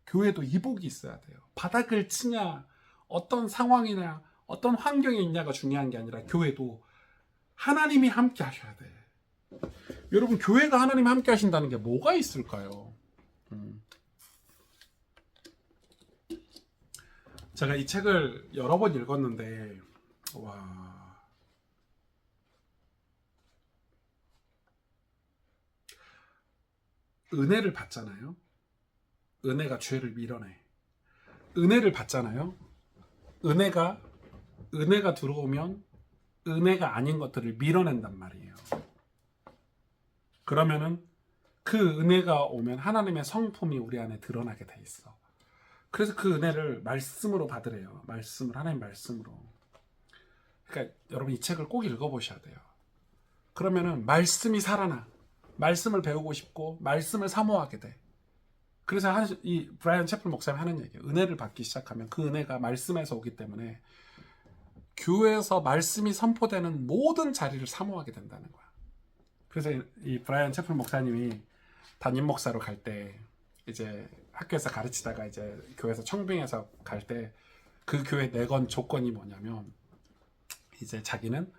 교회도 이 복이 있어야 돼요. 바닥을 치냐, 어떤 상황이나 어떤 환경에 있냐가 중요한 게 아니라 교회도 하나님이 함께 하셔야 돼. 여러분 교회가 하나님 함께 하신다는 게 뭐가 있을까요? 제가 이 책을 여러 번 읽었는데 와, 은혜를 받잖아요. 은혜가 죄를 밀어내. 은혜를 받잖아요. 은혜가 들어오면 은혜가 아닌 것들을 밀어낸단 말이에요. 그러면은 그 은혜가 오면 하나님의 성품이 우리 안에 드러나게 돼 있어. 그래서 그 은혜를 말씀으로 받으래요. 말씀을, 하나님 말씀으로. 그러니까 여러분 이 책을 꼭 읽어보셔야 돼요. 그러면은 말씀이 살아나. 말씀을 배우고 싶고 말씀을 사모하게 돼. 그래서 이 브라이언 채플 목사님이 하는 얘기예요. 은혜를 받기 시작하면 그 은혜가 말씀에서 오기 때문에 교회에서 말씀이 선포되는 모든 자리를 사모하게 된다는 거야. 그래서 이 브라이언 채플 목사님이 담임 목사로 갈 때 이제 학교에서 가르치다가 이제 교회에서 청빙해서 갈 때 그 교회 내건 조건이 뭐냐면 이제 자기는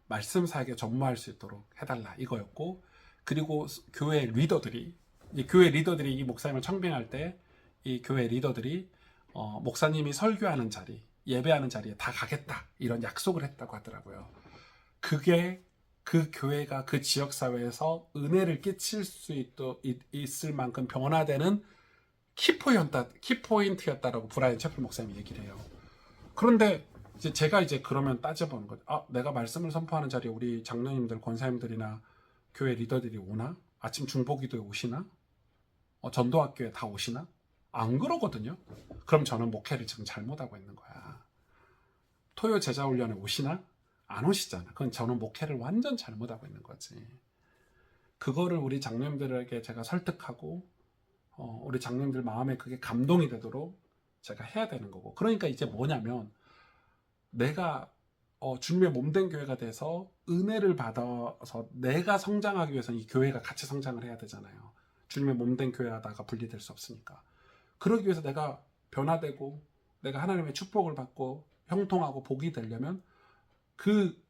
말씀 사역에 전무할 수 있도록 해달라 이거였고, 그리고 교회 리더들이 이 목사님을 청빙할 때 이 교회 리더들이 목사님이 설교하는 자리, 예배하는 자리에 다 가겠다 이런 약속을 했다고 하더라고요. 그게 그 교회가 그 지역사회에서 은혜를 끼칠 수 있을 만큼 변화되는 키포인트였다라고 브라이언 채플 목사님이 얘기를 해요. 그런데 이제 제가 그러면 따져보는 거죠. 내가 말씀을 선포하는 자리에 우리 장로님들, 권사님들이나 교회 리더들이 오나? 아침 중보기도에 오시나? 전도학교에 다 오시나? 안 그러거든요. 그럼 저는 목회를 지금 잘못하고 있는 거야. 토요 제자훈련에 오시나? 안 오시잖아. 그건 저는 목회를 완전 잘못하고 있는 거지. 그거를 우리 장로님들에게 제가 설득하고 우리 장로님들 마음에 그게 감동이 되도록 제가 해야 되는 거고. 그러니까 이제 뭐냐면 내가 주님의 몸된 교회가 돼서 은혜를 받아서 내가 성장하기 위해서는 이 교회가 같이 성장을 해야 되잖아요. 주님의 몸된 교회하다가 분리될 수 없으니까. 그러기 위해서 내가 변화되고 내가 하나님의 축복을 받고 형통하고 복이 되려면 그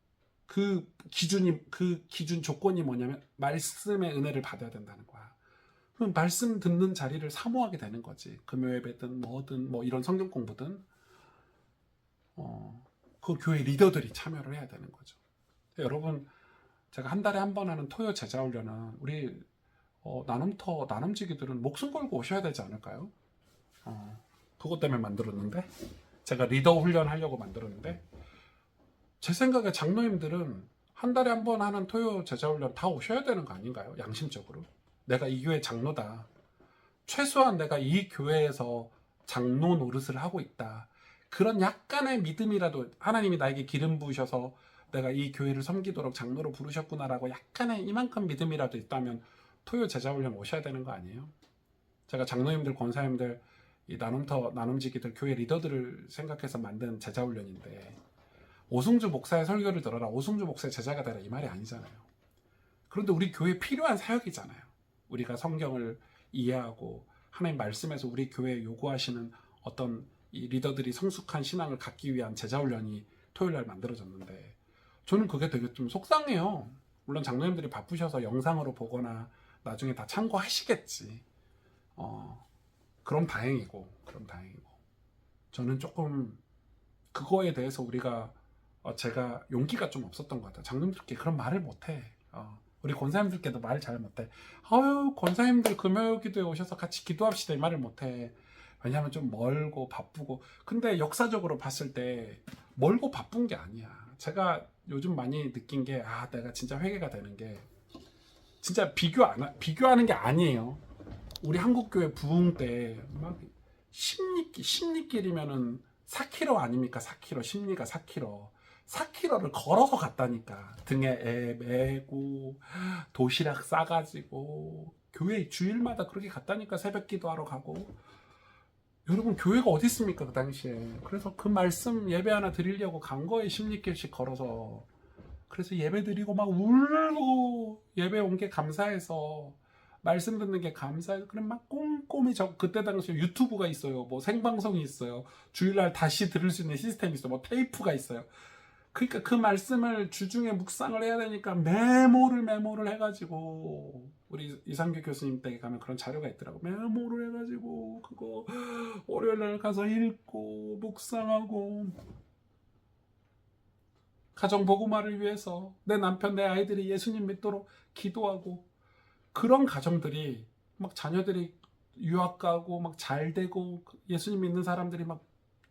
기준 조건이 뭐냐면 말씀의 은혜를 받아야 된다는 거야. 그럼 말씀 듣는 자리를 사모하게 되는 거지. 금요예배든 뭐든 뭐 이런 성경 공부든 그 교회 리더들이 참여를 해야 되는 거죠. 여러분, 제가 한 달에 한 번 하는 토요 제자훈련은 우리 나눔지기들은 목숨 걸고 오셔야 되지 않을까요? 그것 때문에 만들었는데, 제가 리더 훈련 하려고 만들었는데, 제 생각에 장로님들은 한 달에 한 번 하는 토요 제자훈련 다 오셔야 되는 거 아닌가요? 양심적으로. 내가 이 교회 장로다. 최소한 내가 이 교회에서 장로 노릇을 하고 있다. 그런 약간의 믿음이라도, 하나님이 나에게 기름 부으셔서 내가 이 교회를 섬기도록 장로로 부르셨구나라고 약간의 이만큼 믿음이라도 있다면 토요 제자훈련 오셔야 되는 거 아니에요? 제가 장로님들, 권사님들, 이 나눔지기들, 교회 리더들을 생각해서 만든 제자훈련인데, 오승주 목사의 설교를 들어라, 오승주 목사의 제자가 되라, 이 말이 아니잖아요. 그런데 우리 교회에 필요한 사역이잖아요. 우리가 성경을 이해하고 하나님 말씀에서 우리 교회에 요구하시는 어떤 이 리더들이 성숙한 신앙을 갖기 위한 제자훈련이 토요일날 만들어졌는데, 저는 그게 되게 좀 속상해요. 물론 장로님들이 바쁘셔서 영상으로 보거나 나중에 다 참고하시겠지. 그럼 다행이고. 저는 조금 그거에 대해서 제가 용기가 좀 없었던 것 같아요. 장로님들께 그런 말을 못해. 우리 권사님들께도 말을 잘 못해. 권사님들 금요기도에 오셔서 같이 기도합시다, 이 말을 못해. 왜냐하면 좀 멀고 바쁘고. 근데 역사적으로 봤을 때 멀고 바쁜 게 아니야. 제가 요즘 많이 느낀 게, 내가 진짜 회개가 되는 게, 진짜 비교하는 게 아니에요. 우리 한국교회 부흥 때 막 십리길이면은 4km 아닙니까? 4km, 십리가 4km. 4km를 걸어서 갔다니까. 등에 애 메고 도시락 싸가지고 교회 주일마다 그렇게 갔다니까. 새벽 기도하러 가고. 여러분, 교회가 어디 있습니까 그 당시에. 그래서 그 말씀 예배 하나 드리려고 간 거에 십리길씩 걸어서. 그래서 예배 드리고 막 울고, 예배 온 게 감사해서, 말씀 듣는 게 감사해서, 그럼 막 꼼꼼히 그때 당시에 유튜브가 있어요. 뭐 생방송이 있어요. 주일날 다시 들을 수 있는 시스템이 있어요. 뭐 테이프가 있어요. 그러니까 그 말씀을 주중에 묵상을 해야 되니까 메모를 해가지고 우리 이상규 교수님 댁에 가면 그런 자료가 있더라고. 메모를 해가지고 그거 월요일 날 가서 읽고 묵상하고 가정 복음화를 위해서 내 남편 내 아이들이 예수님 믿도록 기도하고 그런 가정들이 막 자녀들이 유학 가고 막 잘 되고 예수님 믿는 사람들이 막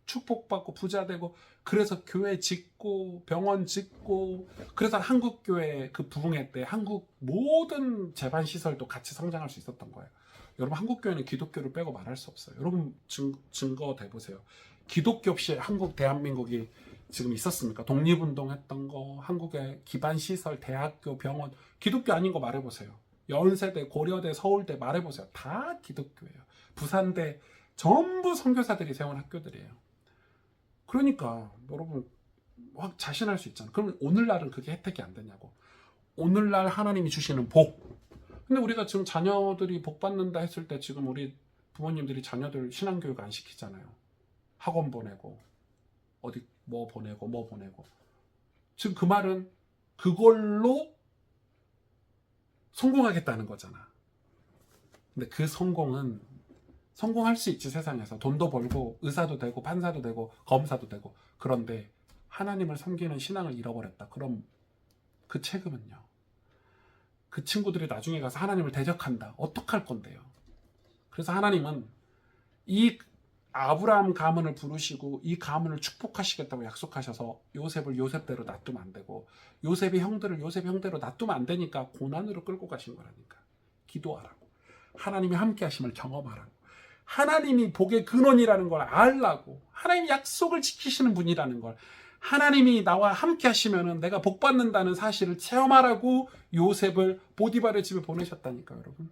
축복받고 부자 되고 그래서 교회 짓고 병원 짓고 그래서 한국 교회 그 부흥회 때 한국 모든 재반 시설도 같이 성장할 수 있었던 거예요. 여러분 한국 교회는 기독교를 빼고 말할 수 없어요. 여러분 증거 대보세요. 기독교 없이 한국 대한민국이 지금 있었습니까? 독립운동했던 거 한국의 기반 시설 대학교 병원 기독교 아닌 거 말해보세요. 연세대 고려대 서울대 말해보세요. 다 기독교예요. 부산대 전부 선교사들이 세운 학교들이에요. 그러니까 여러분 확 자신할 수 있잖아. 그러면 오늘날은 그게 혜택이 안 되냐고. 오늘날 하나님이 주시는 복. 근데 우리가 지금 자녀들이 복 받는다 했을 때 지금 우리 부모님들이 자녀들 신앙교육 안 시키잖아요. 학원 보내고 어디 뭐 보내고 지금 그 말은 그걸로 성공하겠다는 거잖아. 근데 그 성공할 수 있지. 세상에서 돈도 벌고 의사도 되고 판사도 되고 검사도 되고. 그런데 하나님을 섬기는 신앙을 잃어버렸다. 그럼 그 책임은요. 그 친구들이 나중에 가서 하나님을 대적한다. 어떡할 건데요. 그래서 하나님은 이 아브라함 가문을 부르시고 이 가문을 축복하시겠다고 약속하셔서 요셉을 요셉대로 놔두면 안 되고 요셉의 형들을 요셉 형대로 놔두면 안 되니까 고난으로 끌고 가신 거라니까. 기도하라고. 하나님이 함께 하심을 경험하라고. 하나님이 복의 근원이라는 걸 알라고. 하나님이 약속을 지키시는 분이라는 걸. 하나님이 나와 함께 하시면은 내가 복 받는다는 사실을 체험하라고 요셉을 보디발의 집에 보내셨다니까 여러분.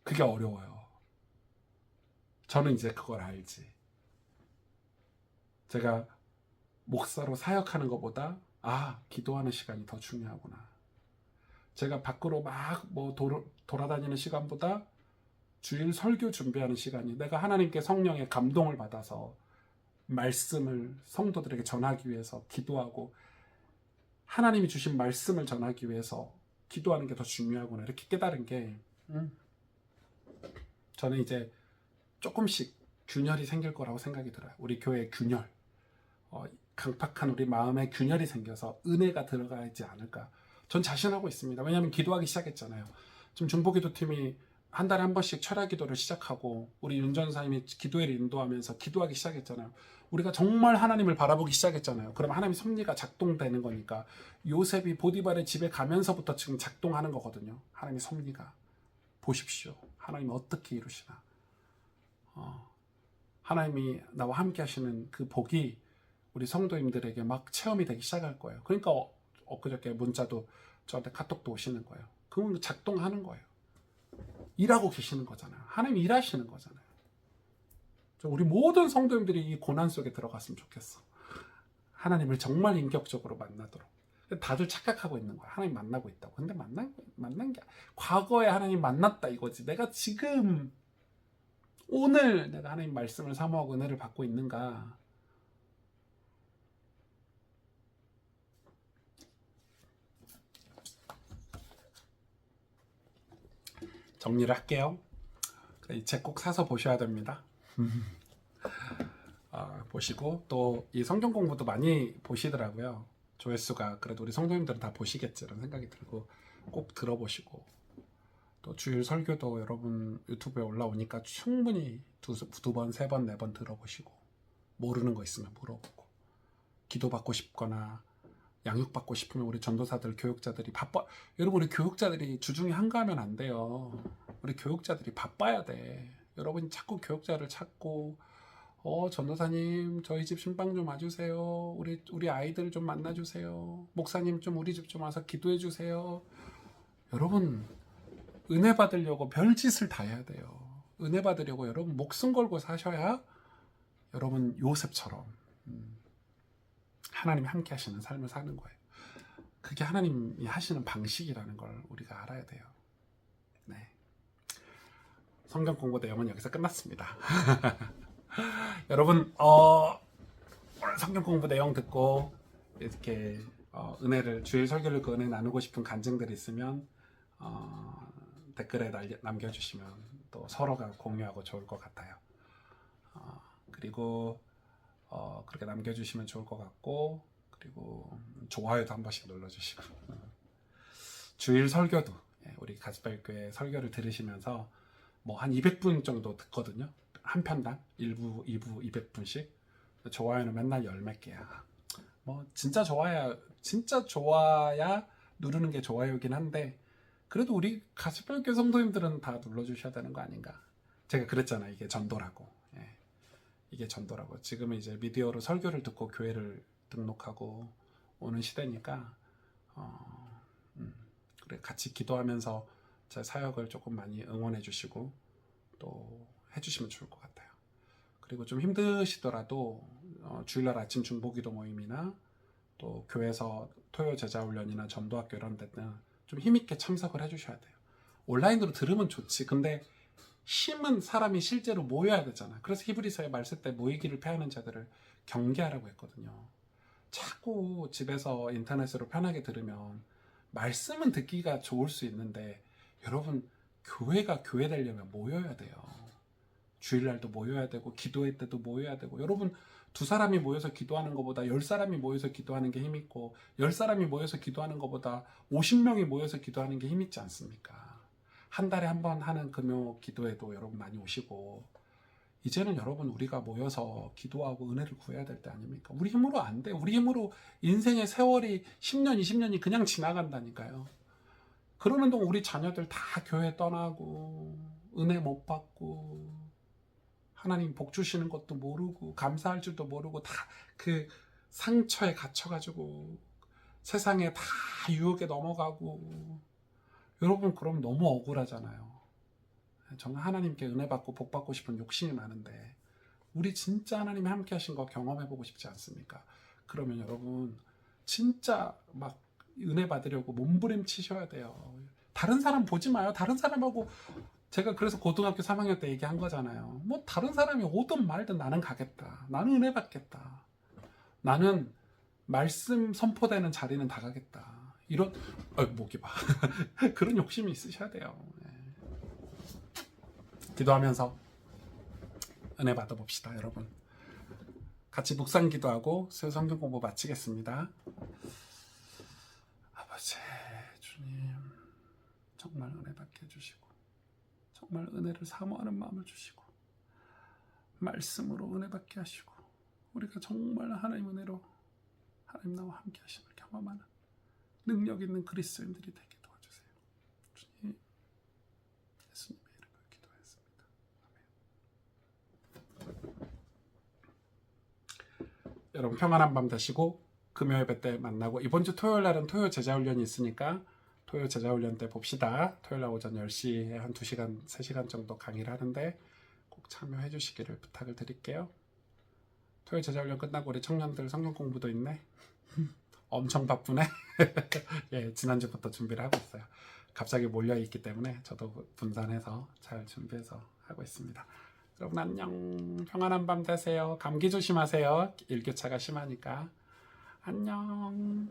그게 어려워요. 저는 이제 그걸 알지. 제가 목사로 사역하는 것보다 기도하는 시간이 더 중요하구나. 제가 밖으로 막 돌아다니는 시간보다 주일 설교 준비하는 시간이 내가 하나님께 성령의 감동을 받아서 말씀을 성도들에게 전하기 위해서 기도하고 하나님이 주신 말씀을 전하기 위해서 기도하는 게 더 중요하구나 이렇게 깨달은 게 저는 이제 조금씩 균열이 생길 거라고 생각이 들어요. 우리 교회의 균열, 강팍한 우리 마음에 균열이 생겨서 은혜가 들어가지 않을까. 전 자신하고 있습니다. 왜냐하면 기도하기 시작했잖아요. 지금 중보기도팀이 한 달에 한 번씩 철야기도를 시작하고 우리 윤 전사님이 기도회를 인도하면서 기도하기 시작했잖아요. 우리가 정말 하나님을 바라보기 시작했잖아요. 그럼 하나님 섭리가 작동되는 거니까 요셉이 보디발의 집에 가면서부터 지금 작동하는 거거든요. 하나님의 섭리가. 보십시오. 하나님 어떻게 이루시나. 하나님이 나와 함께 하시는 그 복이 우리 성도님들에게 막 체험이 되기 시작할 거예요. 그러니까 엊그저께 문자도 저한테 카톡도 오시는 거예요. 그건 작동하는 거예요. 일하고 계시는 거잖아요. 하나님이 일하시는 거잖아요. 우리 모든 성도님들이 이 고난 속에 들어갔으면 좋겠어. 하나님을 정말 인격적으로 만나도록. 다들 착각하고 있는 거야. 하나님 만나고 있다고. 근데 만난 게 과거에 하나님 만났다 이거지. 내가 지금 오늘 내가 하나님 말씀을 사모하고 은혜를 받고 있는가. 정리를 할게요. 이 책 꼭 사서 보셔야 됩니다. 보시고 또 이 성경 공부도 많이 보시더라고요. 조회수가 그래도 우리 성도님들은 다 보시겠지 이런 생각이 들고 꼭 들어보시고 또 주일 설교도 여러분 유튜브에 올라오니까 충분히 두 번, 세 번, 네 번 들어보시고 모르는 거 있으면 물어보고 기도받고 싶거나 양육받고 싶으면 우리 전도사들, 교육자들이 여러분 우리 교육자들이 주중에 한가하면 안 돼요. 우리 교육자들이 바빠야 돼. 여러분이 자꾸 교육자를 찾고 전도사님 저희 집 신방 좀 와주세요. 우리 아이들 좀 만나주세요. 목사님 좀 우리 집 좀 와서 기도해 주세요. 여러분 은혜 받으려고 별짓을 다 해야 돼요. 은혜 받으려고 여러분 목숨 걸고 사셔야 여러분 요셉처럼 하나님이 함께 하시는 삶을 사는 거예요. 그게 하나님이 하시는 방식이라는 걸 우리가 알아야 돼요. 네. 성경 공부 내용은 여기서 끝났습니다. 여러분 오늘 성경 공부 내용 듣고 이렇게 은혜를 주일 설교를 그 은혜 나누고 싶은 간증들이 있으면 댓글에 남겨주시면 또 서로가 공유하고 좋을 것 같아요. 그리고 그렇게 남겨주시면 좋을 것 같고, 그리고 좋아요도 한 번씩 눌러주시고, 주일 설교도 우리 가스펠교회 설교를 들으시면서 뭐 한 200분 정도 듣거든요. 한 편당 1부, 2부 200분씩. 좋아요는 맨날 10몇 개야. 뭐 진짜 좋아야 누르는 게 좋아요긴 한데, 그래도 우리 가스펠교회 성도님들은 다 눌러주셔야 되는 거 아닌가. 제가 그랬잖아요. 이게 전도라고. 이게 전도라고. 지금은 이제 미디어로 설교를 듣고 교회를 등록하고 오는 시대니까 그래 같이 기도하면서 제 사역을 조금 많이 응원해 주시고 또 해주시면 좋을 것 같아요. 그리고 좀 힘드시더라도 주일날 아침 중보기도 모임이나 또 교회에서 토요 제자훈련이나 전도학교 이런 데는 좀 힘있게 참석을 해주셔야 돼요. 온라인으로 들으면 좋지. 근데 힘은 사람이 실제로 모여야 되잖아. 그래서 히브리서에 말씀 때 모이기를 패하는 자들을 경계하라고 했거든요. 자꾸 집에서 인터넷으로 편하게 들으면 말씀은 듣기가 좋을 수 있는데, 여러분 교회가 교회 되려면 모여야 돼요. 주일날도 모여야 되고 기도회 때도 모여야 되고. 여러분 2사람이 모여서 기도하는 것보다 10사람이 모여서 기도하는 게 힘있고, 10사람이 모여서 기도하는 것보다 50명이 모여서 기도하는 게 힘있지 않습니까? 한 달에 한 번 하는 금요 기도에도 여러분 많이 오시고, 이제는 여러분 우리가 모여서 기도하고 은혜를 구해야 될 때 아닙니까? 우리 힘으로 안 돼. 우리 힘으로 인생의 세월이 10년, 20년이 그냥 지나간다니까요. 그러는 동안 우리 자녀들 다 교회 떠나고 은혜 못 받고 하나님 복 주시는 것도 모르고 감사할 줄도 모르고 다 그 상처에 갇혀가지고 세상에 다 유혹에 넘어가고. 여러분 그럼 너무 억울하잖아요. 정말 하나님께 은혜 받고 복 받고 싶은 욕심이 많은데 우리 진짜 하나님이 함께 하신 거 경험해보고 싶지 않습니까? 그러면 여러분 진짜 막 은혜 받으려고 몸부림치셔야 돼요. 다른 사람 보지 마요. 다른 사람하고, 제가 그래서 고등학교 3학년 때 얘기한 거잖아요. 뭐 다른 사람이 오든 말든 나는 가겠다. 나는 은혜 받겠다. 나는 말씀 선포되는 자리는 다 가겠다. 이런 목이 봐. 그런 욕심이 있으셔야 돼요. 기도하면서 은혜 받아봅시다, 여러분. 같이 묵상 기도하고 새 성경 공부 마치겠습니다. 아버지 주님, 정말 은혜 받게 해주시고 정말 은혜를 사모하는 마음을 주시고 말씀으로 은혜 받게 하시고 우리가 정말 하나님 은혜로 하나님 나와 함께 하심을 경험하는 능력 있는 그리스도인들이 되게 도와주세요. 주님, 예수님의 이름으로 기도했습니다. 아멘. 여러분 평안한 밤 되시고 금요 예배 때 만나고, 이번 주 토요일 날은 토요 제자훈련이 있으니까 토요 제자훈련 때 봅시다. 토요일 날 오전 10시에 한 2시간, 3시간 정도 강의를 하는데 꼭 참여해 주시기를 부탁을 드릴게요. 토요 제자훈련 끝나고 우리 청년들 성경 공부도 있네. 엄청 바쁘네. 예, 지난주부터 준비를 하고 있어요. 갑자기 몰려있기 때문에 저도 분산해서 잘 준비해서 하고 있습니다. 여러분 안녕. 평안한 밤 되세요. 감기 조심하세요. 일교차가 심하니까. 안녕.